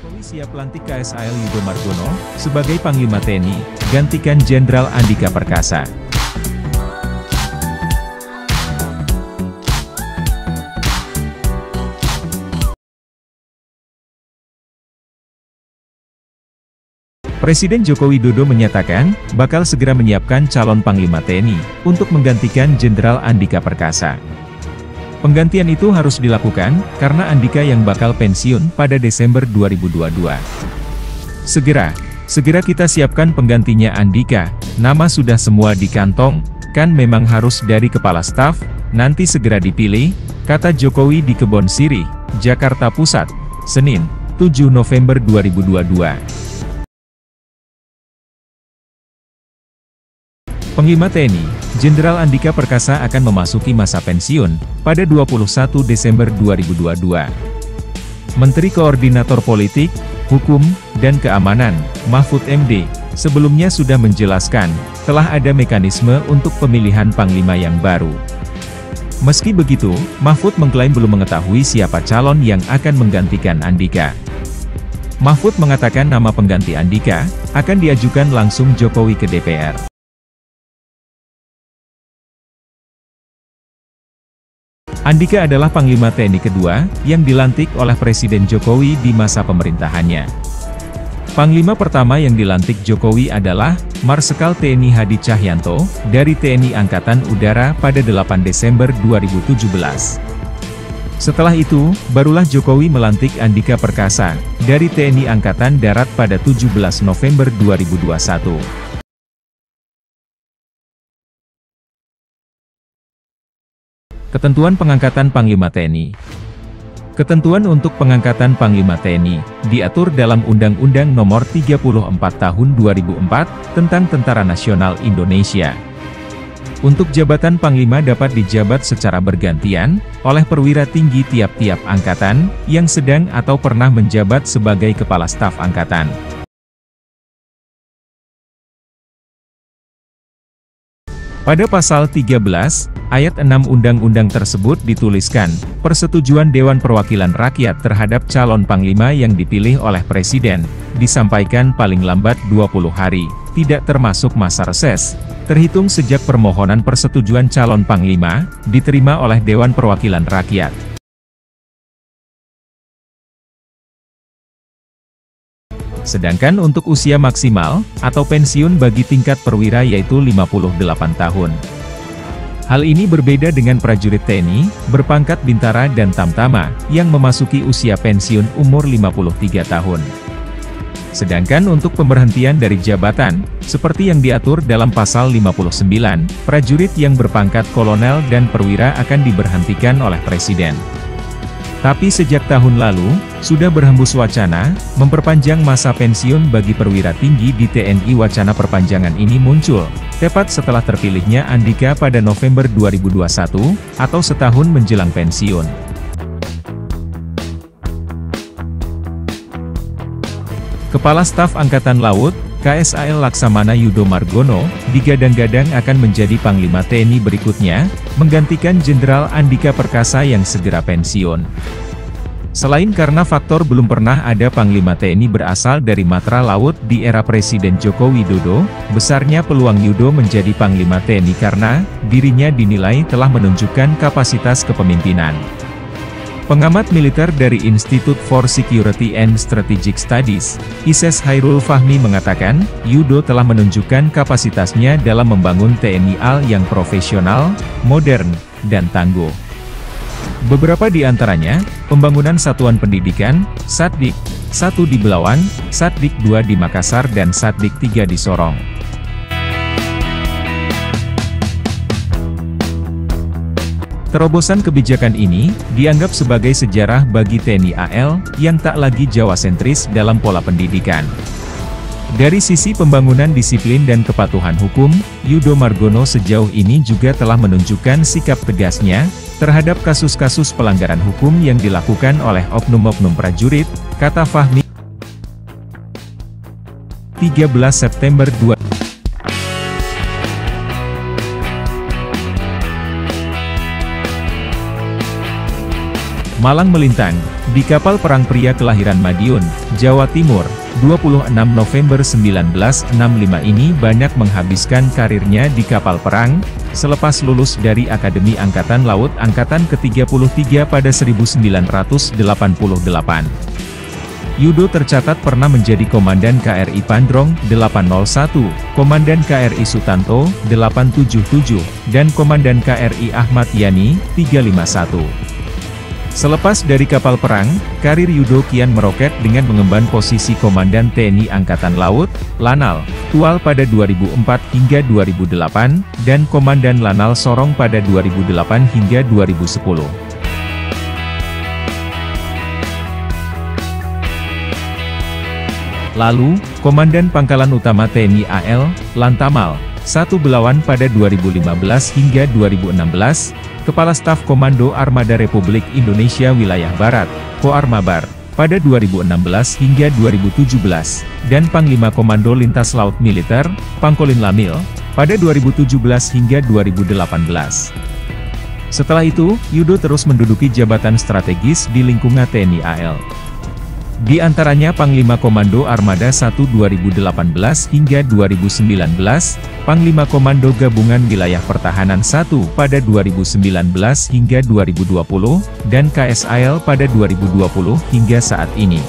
Jokowi siap lantik KSAL Yudo Margono sebagai Panglima TNI, gantikan Jenderal Andika Perkasa. Presiden Joko Widodo menyatakan, bakal segera menyiapkan calon Panglima TNI, untuk menggantikan Jenderal Andika Perkasa. Penggantian itu harus dilakukan, karena Andika yang bakal pensiun pada Desember 2022. Segera kita siapkan penggantinya Andika, nama sudah semua di kantong, kan memang harus dari Kepala Staf, nanti segera dipilih, kata Jokowi di Kebon Sirih, Jakarta Pusat, Senin, 7 November 2022. Panglima TNI, Jenderal Andika Perkasa akan memasuki masa pensiun pada 21 Desember 2022. Menteri Koordinator Politik, Hukum, dan Keamanan, Mahfud MD, sebelumnya sudah menjelaskan, telah ada mekanisme untuk pemilihan Panglima yang baru. Meski begitu, Mahfud mengklaim belum mengetahui siapa calon yang akan menggantikan Andika. Mahfud mengatakan nama pengganti Andika akan diajukan langsung Jokowi ke DPR. Andika adalah Panglima TNI kedua, yang dilantik oleh Presiden Jokowi di masa pemerintahannya. Panglima pertama yang dilantik Jokowi adalah, Marsikal TNI Hadi Cahyanto, dari TNI Angkatan Udara pada 8 Desember 2017. Setelah itu, barulah Jokowi melantik Andika Perkasa, dari TNI Angkatan Darat pada 17 November 2021. Ketentuan pengangkatan Panglima TNI. Ketentuan untuk pengangkatan Panglima TNI, diatur dalam Undang-Undang Nomor 34 Tahun 2004, tentang Tentara Nasional Indonesia. Untuk jabatan Panglima dapat dijabat secara bergantian, oleh perwira tinggi tiap-tiap angkatan, yang sedang atau pernah menjabat sebagai Kepala Staf Angkatan. Pada pasal 13, ayat 6 undang-undang tersebut dituliskan, persetujuan Dewan Perwakilan Rakyat terhadap calon Panglima yang dipilih oleh Presiden, disampaikan paling lambat 20 hari, tidak termasuk masa reses, terhitung sejak permohonan persetujuan calon Panglima, diterima oleh Dewan Perwakilan Rakyat. Sedangkan untuk usia maksimal, atau pensiun bagi tingkat perwira yaitu 58 tahun. Hal ini berbeda dengan prajurit TNI, berpangkat Bintara dan Tamtama, yang memasuki usia pensiun umur 53 tahun. Sedangkan untuk pemberhentian dari jabatan, seperti yang diatur dalam pasal 59, prajurit yang berpangkat kolonel dan perwira akan diberhentikan oleh Presiden. Tapi sejak tahun lalu, sudah berhembus wacana, memperpanjang masa pensiun bagi perwira tinggi di TNI. Wacana perpanjangan ini muncul, tepat setelah terpilihnya Andika pada November 2021, atau setahun menjelang pensiun. Kepala Staf Angkatan Laut, KSAL Laksamana Yudo Margono, digadang-gadang akan menjadi Panglima TNI berikutnya, menggantikan Jenderal Andika Perkasa yang segera pensiun. Selain karena faktor belum pernah ada Panglima TNI berasal dari Matra Laut di era Presiden Joko Widodo, besarnya peluang Yudo menjadi Panglima TNI karena, dirinya dinilai telah menunjukkan kapasitas kepemimpinan. Pengamat militer dari Institute for Security and Strategic Studies, ISES Hairul Fahmi mengatakan, Yudo telah menunjukkan kapasitasnya dalam membangun TNI AL yang profesional, modern, dan tangguh. Beberapa di antaranya, pembangunan satuan pendidikan, Satdik 1 di Belawan, Satdik 2 di Makassar dan Satdik 3 di Sorong. Terobosan kebijakan ini, dianggap sebagai sejarah bagi TNI AL, yang tak lagi Jawa sentris dalam pola pendidikan. Dari sisi pembangunan disiplin dan kepatuhan hukum, Yudo Margono sejauh ini juga telah menunjukkan sikap tegasnya, terhadap kasus-kasus pelanggaran hukum yang dilakukan oleh oknum-oknum prajurit, kata Fahmi. 13 September 2022. Malang melintang, di kapal perang pria kelahiran Madiun, Jawa Timur, 26 November 1965 ini banyak menghabiskan karirnya di kapal perang, selepas lulus dari Akademi Angkatan Laut Angkatan ke-33 pada 1988. Yudo tercatat pernah menjadi Komandan KRI Pandrong 801, Komandan KRI Sutanto 877, dan Komandan KRI Ahmad Yani 351. Selepas dari kapal perang, karir Yudo kian meroket dengan mengemban posisi Komandan TNI Angkatan Laut, Lanal, Tual pada 2004 hingga 2008, dan Komandan Lanal Sorong pada 2008 hingga 2010. Lalu, Komandan Pangkalan Utama TNI AL, Lantamal, 1 Belawan pada 2015 hingga 2016, Kepala Staf Komando Armada Republik Indonesia Wilayah Barat, Koarmabar, pada 2016 hingga 2017, dan Panglima Komando Lintas Laut Militer, Pangkolin Lamil, pada 2017 hingga 2018. Setelah itu, Yudo terus menduduki jabatan strategis di lingkungan TNI AL. Di antaranya Panglima Komando Armada 1 2018 hingga 2019, Panglima Komando Gabungan Wilayah Pertahanan 1 pada 2019 hingga 2020, dan KSAL pada 2020 hingga saat ini.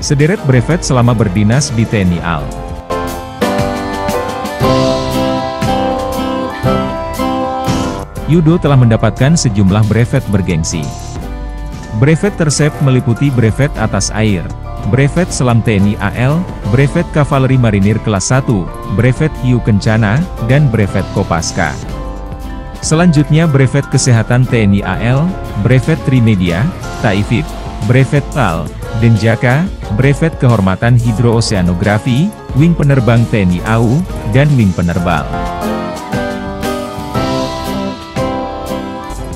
Sederet brevet selama berdinas di TNI AL. Yudo telah mendapatkan sejumlah brevet bergengsi. Brevet tersebut meliputi brevet atas air, brevet selam TNI AL, brevet kavaleri marinir kelas 1, brevet hiu kencana, dan brevet Kopaska. Selanjutnya brevet kesehatan TNI AL, brevet Trimedia, Taifib, brevet PAL, Denjaka, brevet kehormatan hidrooseanografi, wing penerbang TNI AU, dan wing penerbal.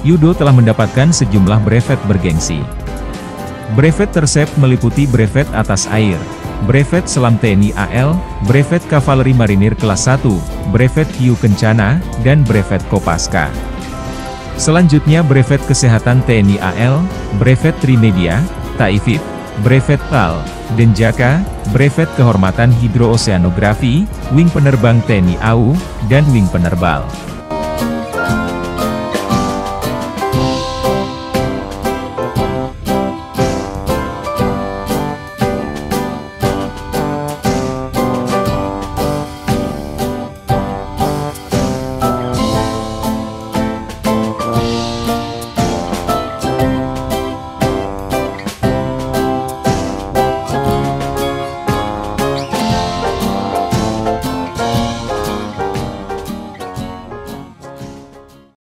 Yudo telah mendapatkan sejumlah brevet bergengsi. Brevet tersebut meliputi brevet atas air, brevet selam TNI AL, brevet kavaleri marinir kelas 1, brevet hiu kencana, dan brevet Kopaska. Selanjutnya brevet kesehatan TNI AL, brevet Trimedia, Taifib, brevet PAL, Denjaka, brevet kehormatan hidrooseanografi, wing penerbang TNI AU, dan wing penerbal.